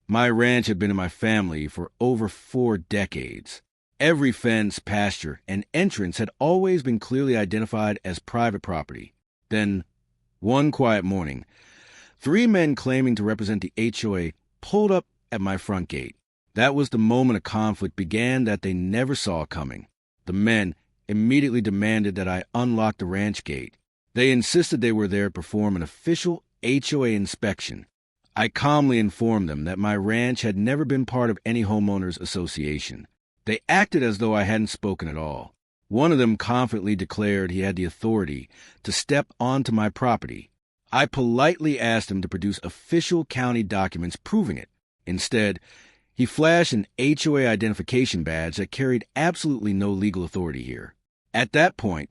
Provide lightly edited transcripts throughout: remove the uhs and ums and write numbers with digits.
My ranch had been in my family for over 4 decades. Every fence, pasture, and entrance had always been clearly identified as private property. Then, one quiet morning, 3 men claiming to represent the HOA pulled up at my front gate. That was the moment a conflict began that they never saw coming. The men immediately demanded that I unlock the ranch gate. They insisted they were there to perform an official HOA inspection. I calmly informed them that my ranch had never been part of any homeowners association. They acted as though I hadn't spoken at all. One of them confidently declared he had the authority to step onto my property. I politely asked him to produce official county documents proving it. Instead, he flashed an HOA identification badge that carried absolutely no legal authority here. At that point,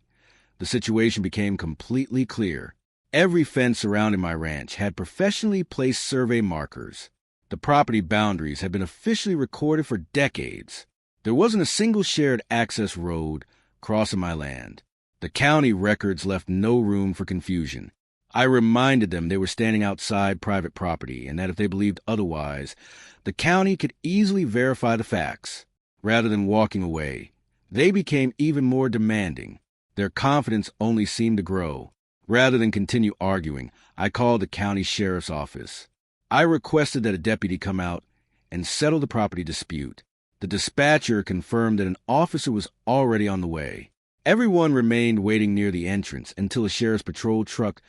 the situation became completely clear. Every fence surrounding my ranch had professionally placed survey markers. The property boundaries had been officially recorded for decades. There wasn't a single shared access road crossing my land. The county records left no room for confusion. I reminded them they were standing outside private property and that if they believed otherwise, the county could easily verify the facts. Rather than walking away, they became even more demanding. Their confidence only seemed to grow. Rather than continue arguing, I called the county sheriff's office. I requested that a deputy come out and settle the property dispute. The dispatcher confirmed that an officer was already on the way. Everyone remained waiting near the entrance until a sheriff's patrol truck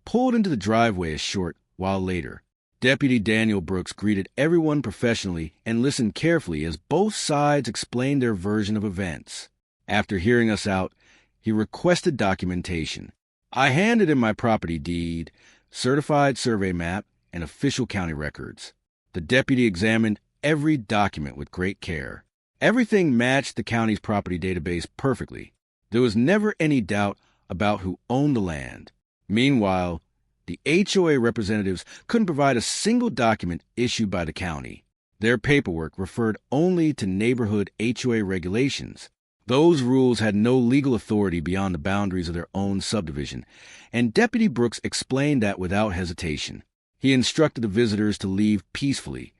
pulled into the driveway a short while later. Deputy Daniel Brooks greeted everyone professionally and listened carefully as both sides explained their version of events. After hearing us out, he requested documentation. I handed him my property deed, certified survey map, and official county records. The deputy examined every document with great care. Everything matched the county's property database perfectly. There was never any doubt about who owned the land. Meanwhile, the HOA representatives couldn't provide a single document issued by the county. Their paperwork referred only to neighborhood HOA regulations. Those rules had no legal authority beyond the boundaries of their own subdivision, and Deputy Brooks explained that without hesitation. He instructed the visitors to leave peacefully,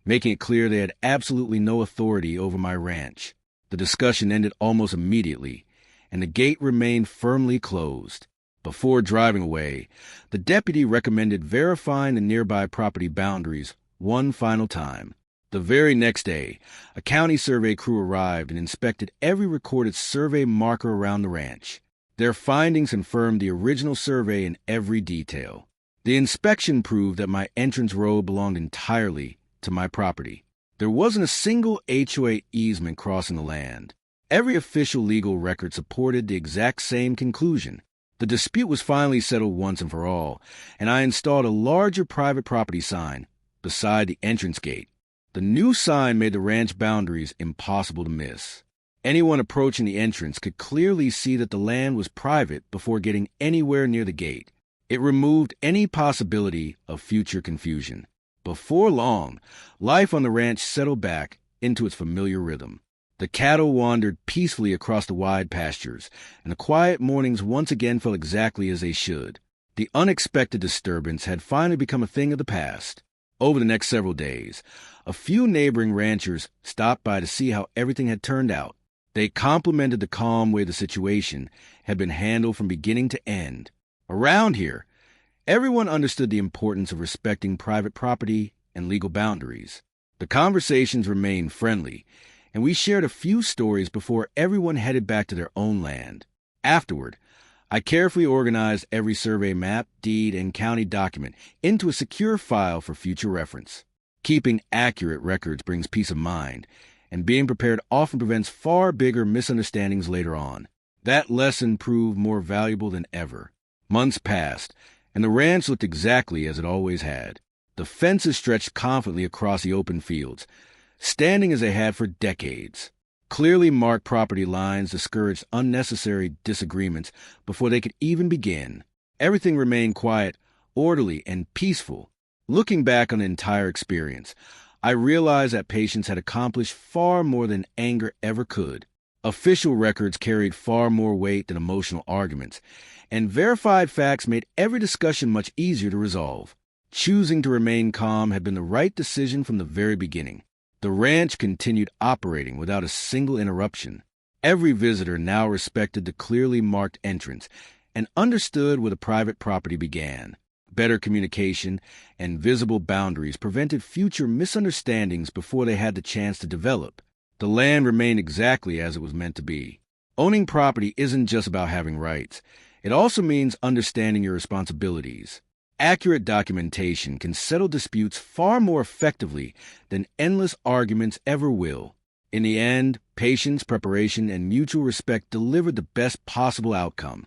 making it clear they had absolutely no authority over my ranch. The discussion ended almost immediately, and the gate remained firmly closed. Before driving away, the deputy recommended verifying the nearby property boundaries one final time. The very next day, a county survey crew arrived and inspected every recorded survey marker around the ranch. Their findings confirmed the original survey in every detail. The inspection proved that my entrance road belonged entirely to my property. There wasn't a single HOA easement crossing the land. Every official legal record supported the exact same conclusion. The dispute was finally settled once and for all, and I installed a larger private property sign beside the entrance gate. The new sign made the ranch boundaries impossible to miss. Anyone approaching the entrance could clearly see that the land was private before getting anywhere near the gate. It removed any possibility of future confusion. Before long, life on the ranch settled back into its familiar rhythm. The cattle wandered peacefully across the wide pastures, and the quiet mornings once again felt exactly as they should. The unexpected disturbance had finally become a thing of the past. Over the next several days, a few neighboring ranchers stopped by to see how everything had turned out. They complimented the calm way the situation had been handled from beginning to end. Around here, everyone understood the importance of respecting private property and legal boundaries. The conversations remained friendly, and we shared a few stories before everyone headed back to their own land. Afterward, I carefully organized every survey map, deed, and county document into a secure file for future reference. Keeping accurate records brings peace of mind, and being prepared often prevents far bigger misunderstandings later on. That lesson proved more valuable than ever. Months passed, and the ranch looked exactly as it always had. The fences stretched confidently across the open fields, standing as they had for decades. Clearly marked property lines discouraged unnecessary disagreements before they could even begin. Everything remained quiet, orderly, and peaceful. Looking back on the entire experience, I realized that patience had accomplished far more than anger ever could. Official records carried far more weight than emotional arguments, and verified facts made every discussion much easier to resolve. Choosing to remain calm had been the right decision from the very beginning. The ranch continued operating without a single interruption. Every visitor now respected the clearly marked entrance and understood where the private property began. Better communication and visible boundaries prevented future misunderstandings before they had the chance to develop. The land remained exactly as it was meant to be. Owning property isn't just about having rights. It also means understanding your responsibilities. Accurate documentation can settle disputes far more effectively than endless arguments ever will. In the end, patience, preparation, and mutual respect delivered the best possible outcome.